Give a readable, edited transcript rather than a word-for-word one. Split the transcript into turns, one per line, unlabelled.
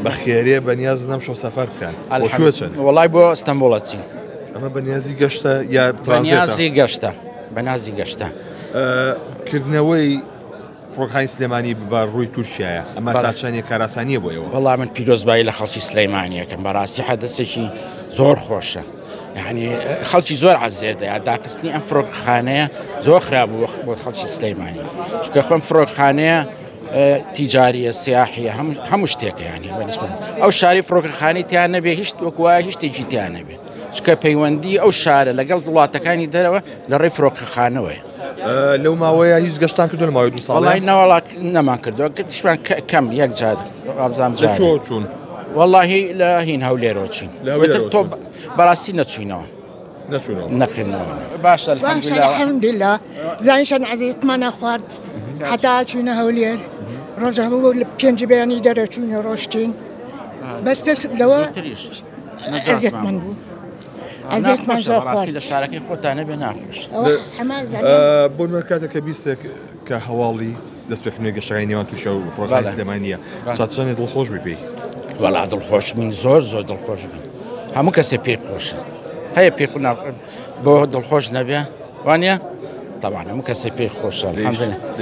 بەخێریە بەنیاز نەمشۆ سەفەر بکەن شوە چەند
وڵای بۆ ئەستەمبوڵەچین
ئەمە بەنیازی گەشتە یا
بەنیازی گەشتە بەنازی گەشتە
کردنەوەی فڕۆکەخانی سلێمانی بە ڕووی تورکیایە ئەمە تا چەندێک کاراسانیە بۆ ئێوە
وەڵام من پیرۆزبایی لە خەڵکی سلەیمانیەکەم بەڕاستی حەدەسێکی زۆر خۆشە یعنی خەڵکی زۆر عەزێدەیە داخستنی ئەم فڕۆکەخانەیە زۆر خراپبوو بۆ خەڵکی سلەیمانی چونکە خۆم فڕۆکەخانەیە تیجاریە سیاحیە هەموو شتێکە ینی بەنسبەت ئەو شاری فڕۆکەخانەی تیان نەبێ هیچ وەکوایە هیچ شتێکی تیان نەبێت چونکە پەیوەندی ئەو شارە لەگەڵ وڵاتەکانی دەرەوە لە ڕێی فڕۆکەخانەوەیە
لەو ماوەیە هیچ گەشتان کردو لە ماوەی 2 ساڵ
وڵای نەوەڵات نەمان کردووە کردیشمان کەم یەک جار ئابزام جار
چوون
واللهی لە هین هەولێرەوە چین تۆ بەڕاستی نەچوینەوە نەقینەوە باشە
الحەمدوللا زانیشان عەزیزتمانە خوارد حتا چوینە هەولێر ڕۆژە بوو لە 5 بەیانی دەرەچوینە ڕۆشتین بەستە لەوە عەزیزتمان بوو عەزیزتمان زۆر خوارد
لە شارەکەی خۆتانە بێ ناخۆش
بۆ نوێ کاتێککە بیستێک کە هەواڵی دەستپێکردنەوەی گەشتەکانی نێوان تووشە و فڕۆکەخانی سلێمانیە چەندێک دڵخۆش بووی
وەڵا دڵخۆش بین زۆر دڵخۆش بین هەموو کەسێ پێی خۆشە هەیە پێی بۆ دڵخۆش نەبێ وانە طبعا هەموو کەسێ پێی خۆشە